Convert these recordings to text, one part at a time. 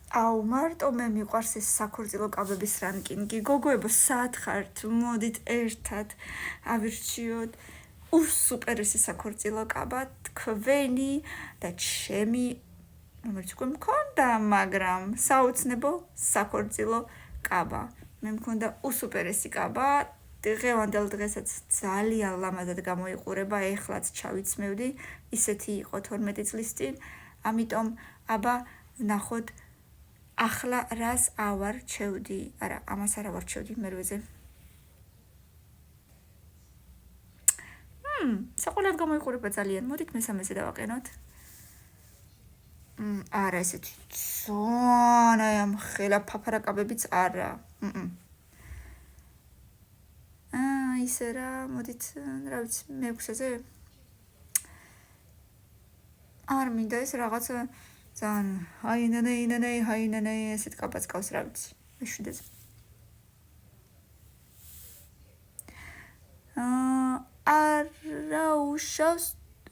აუ, მარტო მე მიყვარს ეს საქორწილო კაბების რანკინგი. გოგოებო, სად ხართ? მოდით ერთად ავირჩიოთ სუპერესი საქორწილო კაბა, თქვენი და ჩემი, რომელიც უკვე მქონდა, მაგრამ საოცნებო საქორწილო კაბა. მე მქონდა უსუპერესი კაბა, დღევანდელ დღესაც ძალიან ლამაზად გამოიყურება, ეხლაც ჩავიცმევდი, ისეთი იყო 12 წლის წინ, ამიტომ აბა ნახოთ ახლა რას ავარჩევდი, არა, ამას არ ავარჩევდი მერვეზე. საყოველთაოდ გამოიყურება ძალიან, მოდით მესამეზე დავაყენოთ. არა, ესეთი ძალიან აი ამ ხელა ფაფარა კაბებიც არა. ისე რა, მოდით, რა ვიცი, მე-6-ზე. არ მინდა ეს რაღაცა ძალიან ჰაინანეი, ესეთ კაბაც ყავს, რა ვიცი, მე-7-ზე. არა უშავს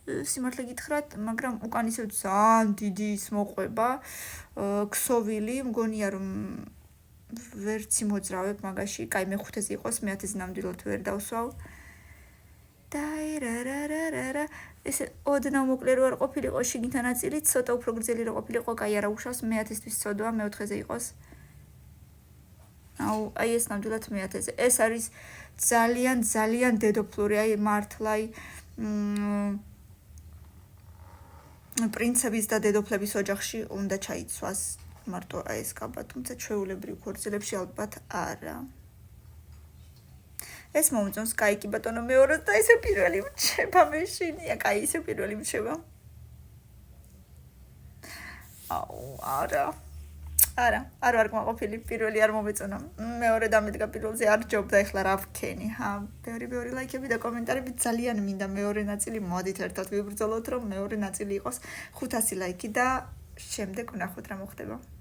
სიმართლე გითხრათ, მაგრამ უკან ისევ ძალიან დიდი ის მოყვება, ქსოვილი, მგონია რომ ვერც იმოძრავებ მაგაში, კაი მე-5-ზე იყოს, მე-10-ზე ნამდვილად ვერ დავსვავ. და ესე ოდნავ მოკლე რო არ ყოფილიყო შიგნითა ნაწილი, ცოტა უფრო გრძელი რო ყოფილიყო, კაი არა უშავს, მე-10-ისთვის ცოდვა, მე-4-ზე იყოს. აუ, აი ეს ნამდვილად მე-10-ზე. ეს არის ძალიან დედოფლური, აი მართლა პრინცების და დედოფლების ოჯახში უნდა ჩაიცვას მარტო აი ეს კაბა, თუმცა ჩვეულებრივ ქორწილებში ალბათ არა. ეს მომწონს, კაი კი ბატონო, მეორე და ისე პირველი მრჩება, მეშინია, კაი ისე პირველი მრჩება. აუ, არა, არ ვარ კმაყოფილი, პირველი არ მომეწონა. მეორე დამედგა პირველზე არ ჯობდა, ეხლა რა ვქენი. ბევრი ლაიქები და კომენტარები ძალიან მინდა მეორე ნაწილი, მოდით ერთად ვიბრძოლოთ, რომ მეორე ნაწილი იყოს 500 ლაიქი და შემდეგ ვნახოთ რა მოხდება.